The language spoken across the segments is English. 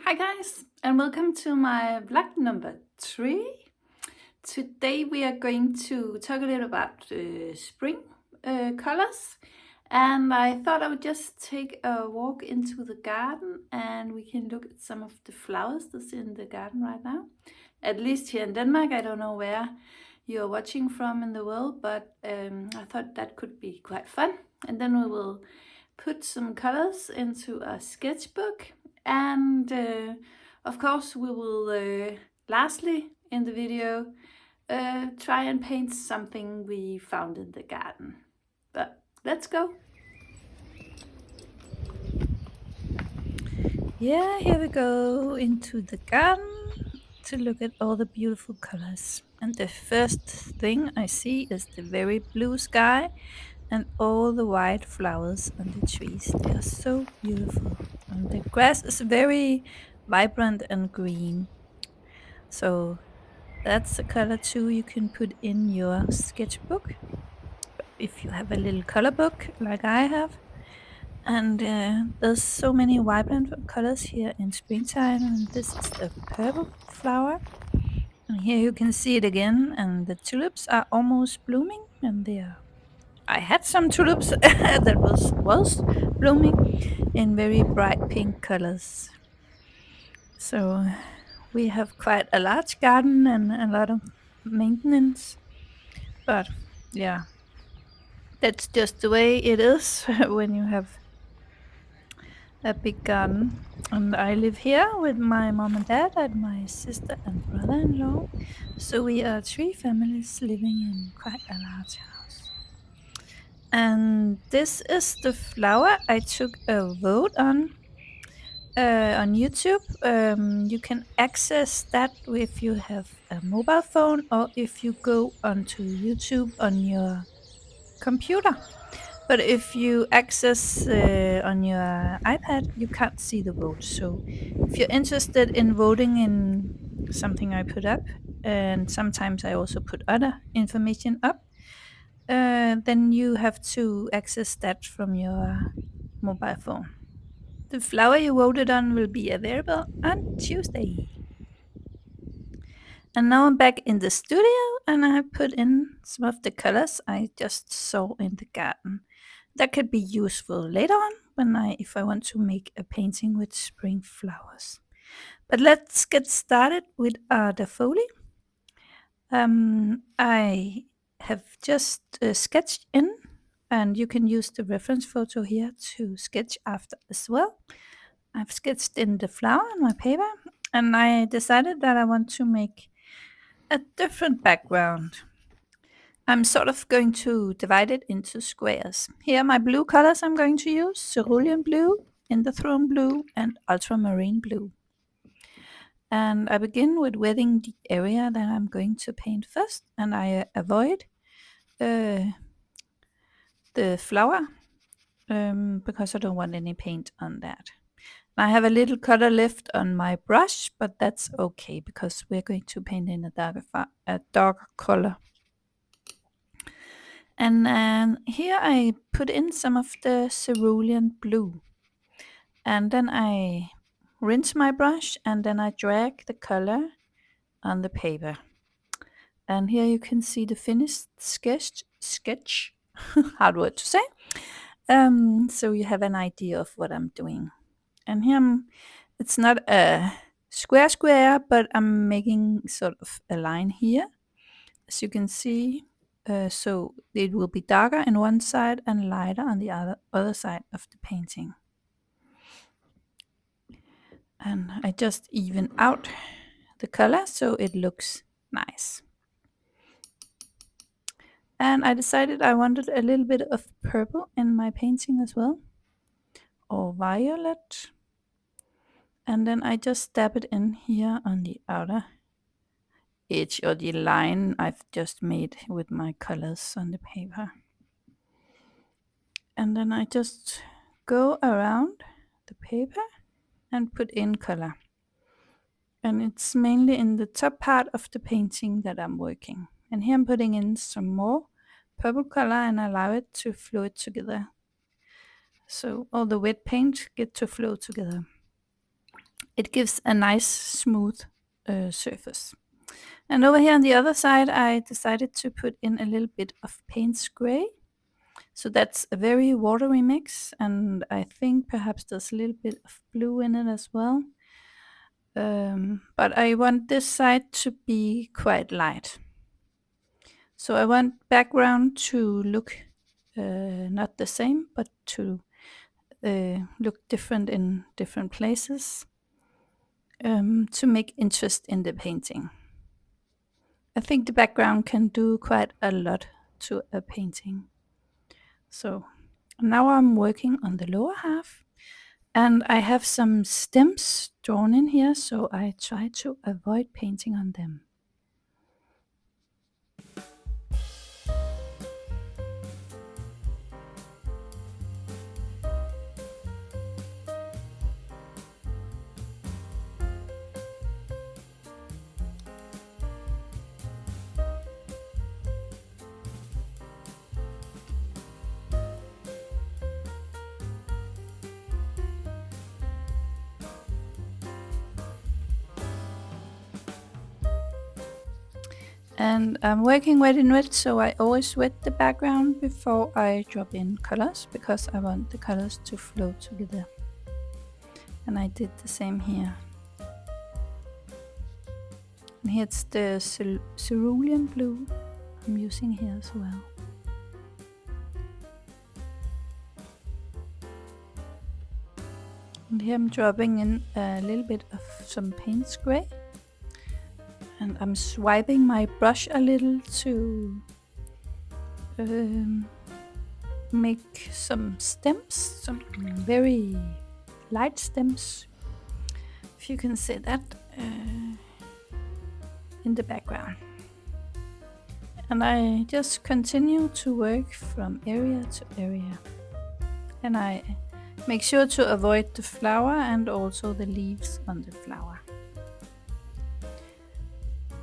Hi guys, and welcome to my vlog number 3. Today we are going to talk a little about spring colors, and I thought I would just take a walk into the garden and we can look at some of the flowers that's in the garden right now. At least here in Denmark. I don't know where you're watching from in the world, but I thought that could be quite fun. And then we will put some colors into a sketchbook, and of course we will lastly in the video try and paint something we found in the garden. But let's go. Yeah, here we go into the garden to look at all the beautiful colors. And the first thing I see is the very blue sky and all the white flowers on the trees. They are so beautiful. And the grass is very vibrant and green. So that's a color too you can put in your sketchbook if you have a little color book like I have. And there's so many vibrant colors here in springtime. And this is the purple flower. And here you can see it again. And the tulips are almost blooming, and they are I had some tulips that was blooming in very bright pink colors. So we have quite a large garden and a lot of maintenance. But yeah, that's just the way it is when you have a big garden. And I live here with my mom and dad and my sister and brother-in-law. So we are 3 families living in quite a large house. And this is the flower I took a vote on YouTube. You can access that if you have a mobile phone or if you go onto YouTube on your computer. But if you access on your iPad, you can't see the vote. So if you're interested in voting in something I put up, and sometimes I also put other information up, then you have to access that from your mobile phone. The flower you voted on will be available on Tuesday. And now I'm back in the studio and I have put in some of the colors I just saw in the garden. That could be useful later on if I want to make a painting with spring flowers. But let's get started with the foley. I have just sketched in, and you can use the reference photo here to sketch after as well. I've sketched in the flower on my paper, and I decided that I want to make a different background. I'm sort of going to divide it into squares. Here are my blue colors I'm going to use: cerulean blue, indanthrone blue, and ultramarine blue. And I begin with wetting the area that I'm going to paint first, and I avoid the flower because I don't want any paint on that. I have a little color left on my brush, but that's okay because we're going to paint in a darker color. And here I put in some of the cerulean blue, and then I rinse my brush and then I drag the color on the paper. And here you can see the finished sketch hard word to say. So you have an idea of what I'm doing. And here it's not a square, but I'm making sort of a line here, as you can see. So it will be darker on one side and lighter on the other side of the painting. And I just even out the color so it looks nice. And I decided I wanted a little bit of purple in my painting as well, or violet. And then I just dab it in here on the outer edge, or the line I've just made with my colors on the paper. And then I just go around the paper and put in color. And it's mainly in the top part of the painting that I'm working. And here I'm putting in some more purple color and allow it to flow together. So all the wet paint get to flow together. It gives a nice smooth surface. And over here on the other side, I decided to put in a little bit of Payne's Gray. So that's a very watery mix, and I think perhaps there's a little bit of blue in it as well. But I want this side to be quite light. So I want background to look not the same, but to look different in different places, to make interest in the painting. I think the background can do quite a lot to a painting. So now I'm working on the lower half, and I have some stems drawn in here, so I try to avoid painting on them. And I'm working wet in wet, so I always wet the background before I drop in colors, because I want the colors to flow together. And I did the same here. And here it's the cerulean blue I'm using here as well. And here I'm dropping in a little bit of some Payne's Gray. And I'm swiping my brush a little to make some stems, some very light stems, if you can say that, in the background. And I just continue to work from area to area. And I make sure to avoid the flower and also the leaves on the flower.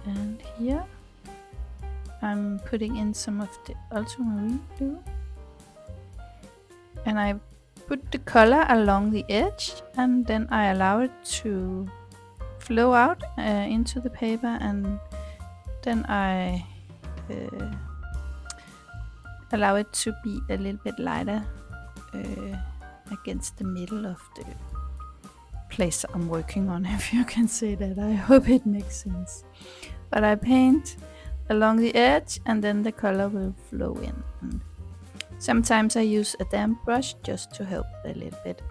And here I'm putting in some of the ultramarine blue, and I put the color along the edge, and then I allow it to flow out into the paper, and then I allow it to be a little bit lighter against the middle of the place I'm working on, if you can say that. I hope it makes sense. But I paint along the edge, and then the color will flow in. And sometimes I use a damp brush just to help a little bit,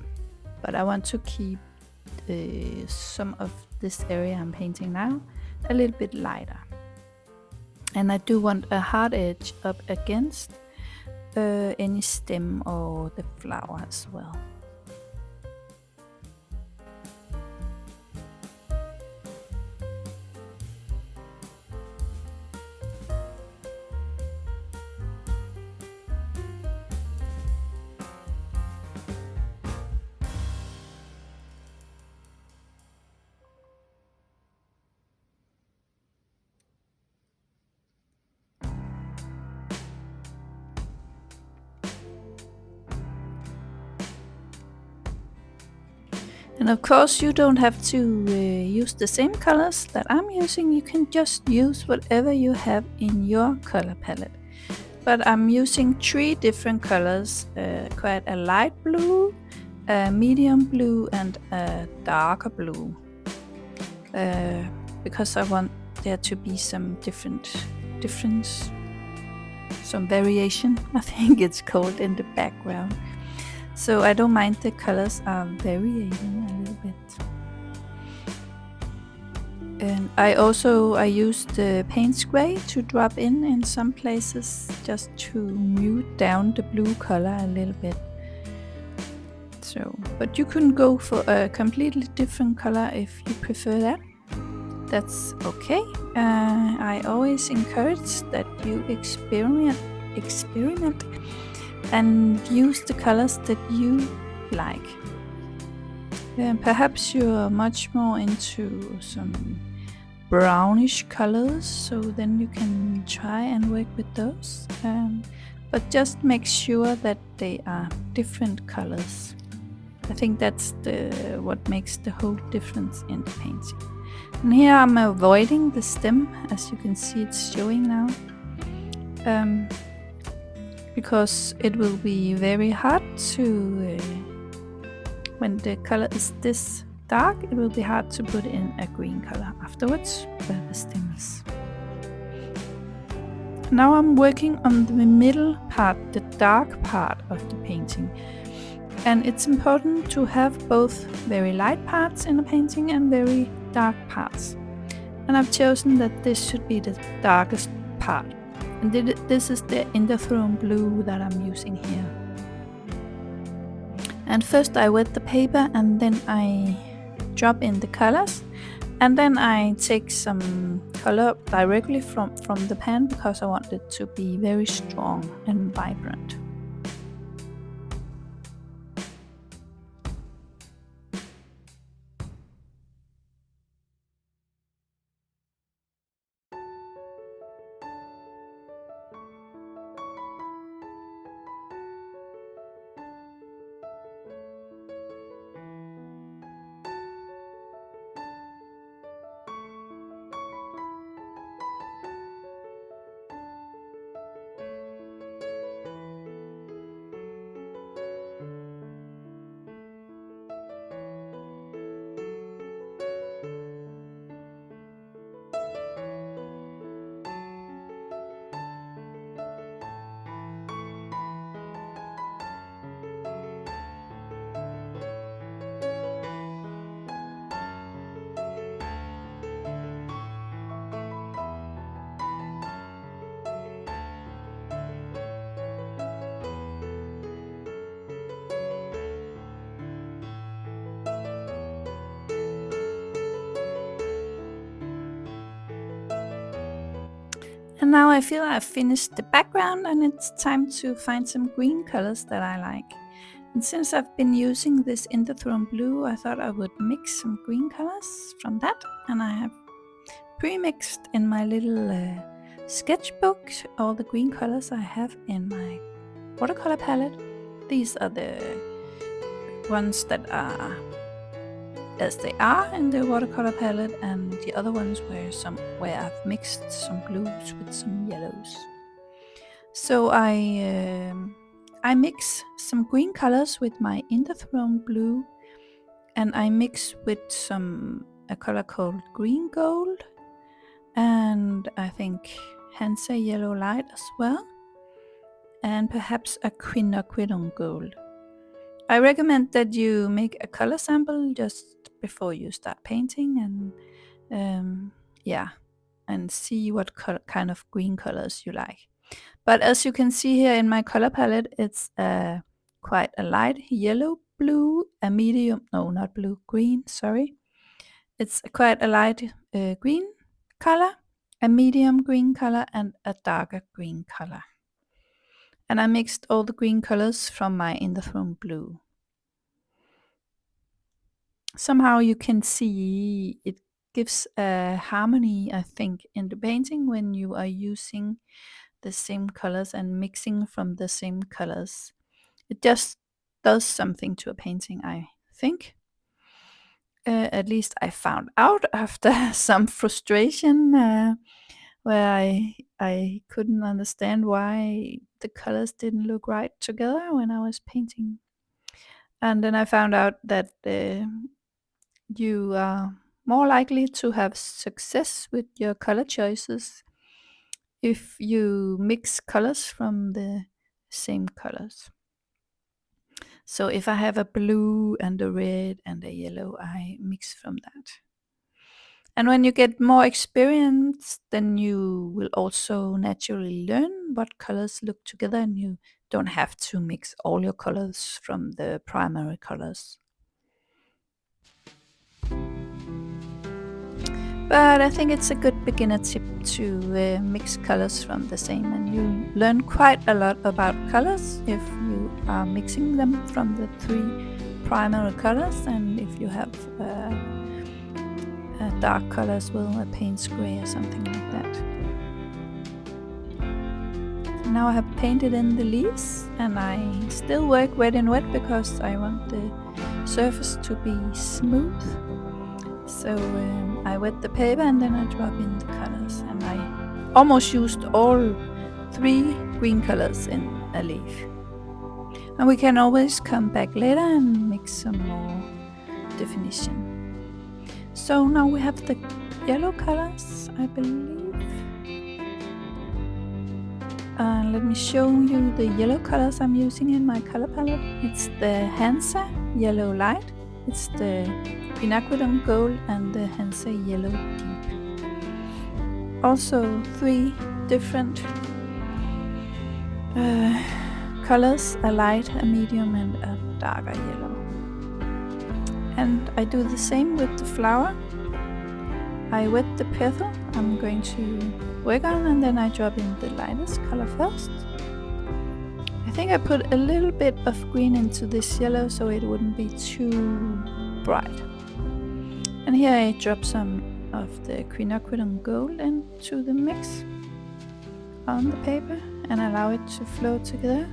but I want to keep some of this area I'm painting now a little bit lighter. And I do want a hard edge up against any stem or the flower as well. And of course you don't have to use the same colors that I'm using. You can just use whatever you have in your color palette. But I'm using 3 different colors, quite a light blue, a medium blue, and a darker blue, because I want there to be some difference, some variation, I think it's called, in the background. So I don't mind the colors are varying a little bit. And I use the Payne's Gray to drop in some places, just to mute down the blue color a little bit. So, but you can go for a completely different color if you prefer that. That's okay. I always encourage that you experiment and use the colors that you like. Perhaps you're much more into some brownish colors, so then you can try and work with those. But just make sure that they are different colors. I think that's what makes the whole difference in the painting. And here I'm avoiding the stem, as you can see it's showing now, because it will be very hard to, when the color is this dark, it will be hard to put in a green color afterwards where the stem is. Now I'm working on the middle part, the dark part of the painting. And it's important to have both very light parts in the painting and very dark parts. And I've chosen that this should be the darkest part. And this is the Interthrown blue that I'm using here. And first I wet the paper and then I drop in the colors. And then I take some color directly from the pan because I want it to be very strong and vibrant. And now I feel I've finished the background and it's time to find some green colors that I like. And since I've been using this Interthrown blue, I thought I would mix some green colors from that. And I have pre-mixed in my little sketchbook all the green colors I have in my watercolor palette. These are the ones that are as they are in the watercolor palette, and the other ones where I've mixed some blues with some yellows. So I mix some green colors with my Interthrown blue, and I mix with a color called green gold, and I think Hansa yellow light as well, and perhaps a quinacridone gold. I recommend that you make a color sample just before you start painting and see what kind of green colors you like. But as you can see here in my color palette, it's quite a light yellow blue, a medium, no, not blue, green, sorry. It's quite a light green color, a medium green color, and a darker green color. And I mixed all the green colors from my Interthrown blue. Somehow you can see it gives a harmony, I think, in the painting when you are using the same colors and mixing from the same colors. It just does something to a painting, I think. At least I found out after some frustration where I couldn't understand why the colors didn't look right together when I was painting. And then I found out that you are more likely to have success with your color choices if you mix colors from the same colors. So if I have a blue and a red and a yellow, I mix from that. And when you get more experience, then you will also naturally learn what colors look together, and you don't have to mix all your colors from the primary colors. But I think it's a good beginner tip to mix colors from the same, and you learn quite a lot about colors if you are mixing them from the 3 primary colors, and if you have a dark color as well, a Payne's gray or something like that. So now I have painted in the leaves, and I still work wet in wet because I want the surface to be smooth. So I wet the paper and then I drop in the colors, and I almost used all 3 green colors in a leaf. And we can always come back later and mix some more definition. So now we have the yellow colors, I believe. Let me show you the yellow colors I'm using in my color palette. It's the Hansa Yellow Light, it's the Quinacridone Gold, and the Hansa Yellow Deep. Also 3 different colors, a light, a medium, and a darker yellow. And I do the same with the flower. I wet the petal I'm going to work on, and then I drop in the lightest color first. I think I put a little bit of green into this yellow so it wouldn't be too bright. And here I drop some of the Quinacridone Gold into the mix on the paper and allow it to flow together.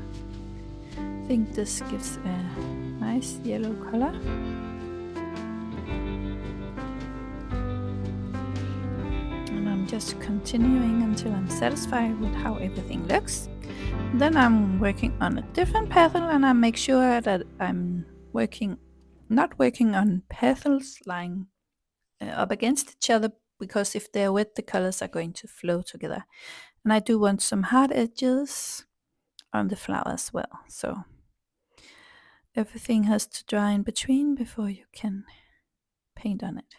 I think this gives a nice yellow color. And I'm just continuing until I'm satisfied with how everything looks. Then I'm working on a different petal, and I make sure that I'm not working on petals lying up against each other, because if they're wet, the colors are going to flow together. And I do want some hard edges on the flower as well, so everything has to dry in between before you can paint on it.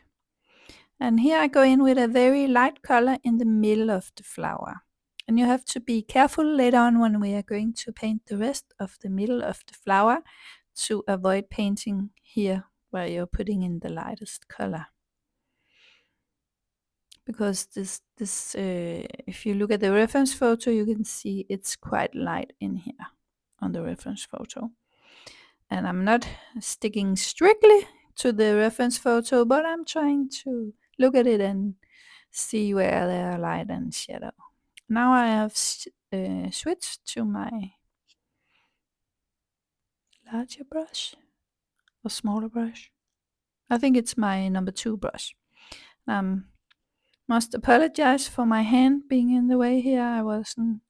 And here I go in with a very light color in the middle of the flower. And you have to be careful later on when we are going to paint the rest of the middle of the flower to avoid painting here where you're putting in the lightest color. Because this if you look at the reference photo, you can see it's quite light in here on the reference photo. And I'm not sticking strictly to the reference photo, but I'm trying to look at it and see where there are light and shadow. Now I have switched to my larger brush or smaller brush. I think it's my number 2 brush. Must apologize for my hand being in the way here. I wasn't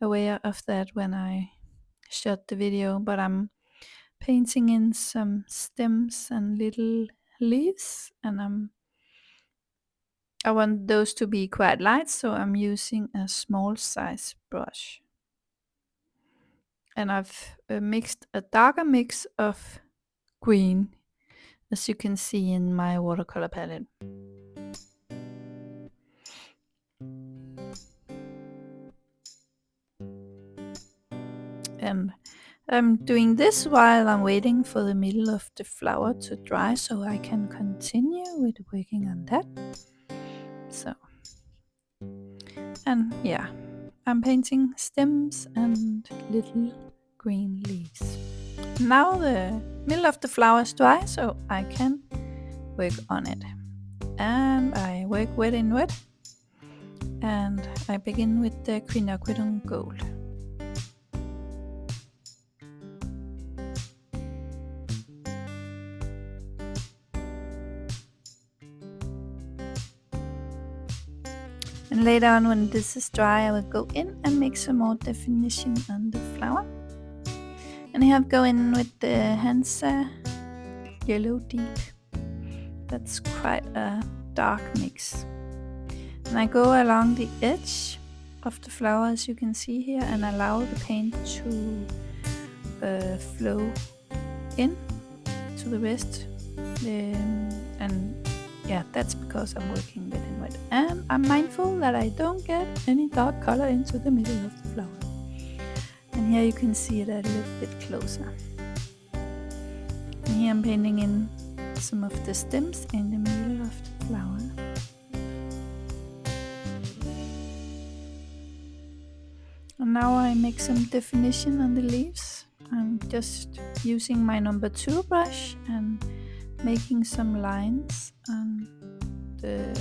aware of that when I shot the video, but I'm painting in some stems and little leaves, and I want those to be quite light, so I'm using a small size brush. And I've mixed a darker mix of green, as you can see in my watercolor palette. And I'm doing this while I'm waiting for the middle of the flower to dry so I can continue with working on that. So, and yeah, I'm painting stems and little green leaves. Now the middle of the flower is dry, so I can work on it. And I work wet in wet, and I begin with the Quinacridone Gold. And later on, when this is dry, I will go in and make some more definition on the flower. And here I go in with the Hansa Yellow Deep. That's quite a dark mix. And I go along the edge of the flower, as you can see here, and allow the paint to flow in to the rest. And yeah, that's because I'm working wet and wet. And I'm mindful that I don't get any dark color into the middle of the flower. And here you can see it a little bit closer. And here I'm painting in some of the stems in the middle of the flower. And now I make some definition on the leaves. I'm just using my number 2 brush and making some lines on the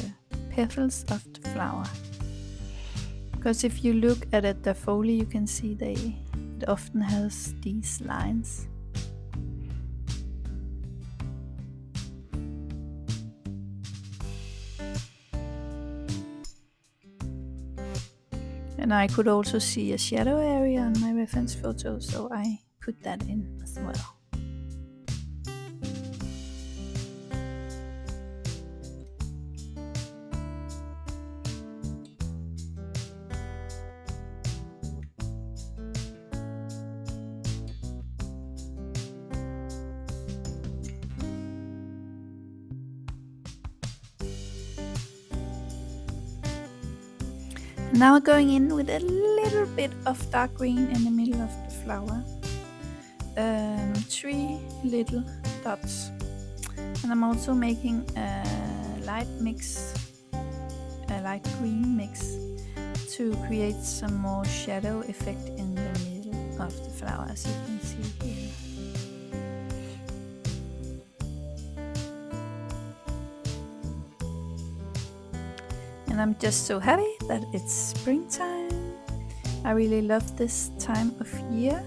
petals of the flower. Because if you look at it, the foliage, you can see it often has these lines. And I could also see a shadow area on my reference photo, so I put that in as well. Now going in with a little bit of dark green in the middle of the flower. 3 little dots. And I'm also making a light mix, a light green mix, to create some more shadow effect in the middle of the flower, as you can see here. And I'm just so happy that it's springtime. I really love this time of year.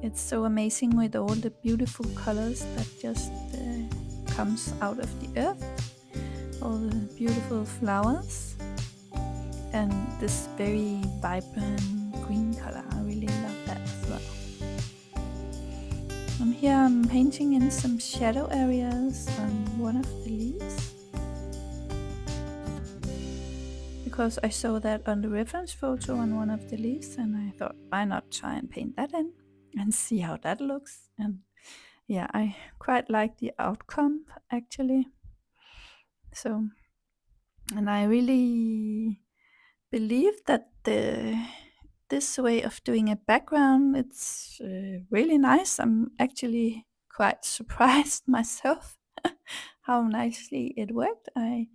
It's so amazing with all the beautiful colors that just comes out of the earth. All the beautiful flowers and this very vibrant green color. I really love that as well. And here I'm painting in some shadow areas on one of the leaves, because I saw that on the reference photo on one of the leaves, and I thought, why not try and paint that in and see how that looks. And yeah, I quite like the outcome actually. So, and I really believe that this way of doing a background, it's really nice. I'm actually quite surprised myself how nicely it worked. I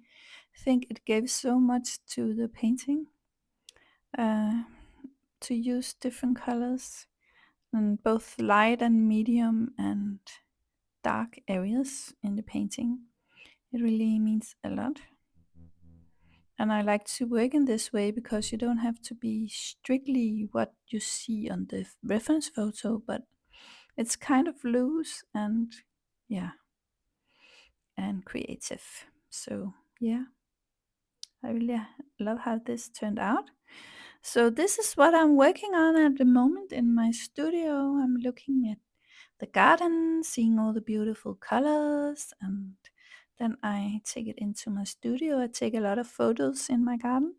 think it gave so much to the painting to use different colors and both light and medium and dark areas in the painting. It really means a lot. And I like to work in this way because you don't have to be strictly what you see on the reference photo, but it's kind of loose and yeah, and creative. So yeah, I really love how this turned out. So this is what I'm working on at the moment in my studio. I'm looking at the garden, seeing all the beautiful colors, and then I take it into my studio. I take a lot of photos in my garden,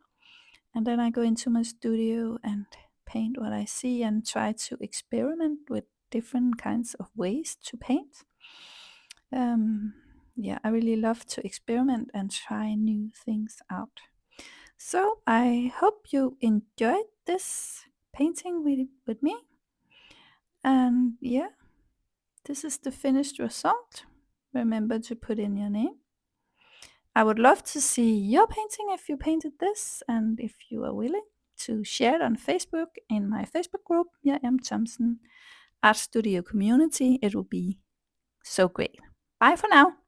and then I go into my studio and paint what I see and try to experiment with different kinds of ways to paint. Yeah, I really love to experiment and try new things out. So I hope you enjoyed this painting with me. And yeah, this is the finished result. Remember to put in your name. I would love to see your painting if you painted this, and if you are willing to share it on Facebook in my Facebook group, M. Thompson Art Studio Community. It will be so great. Bye for now.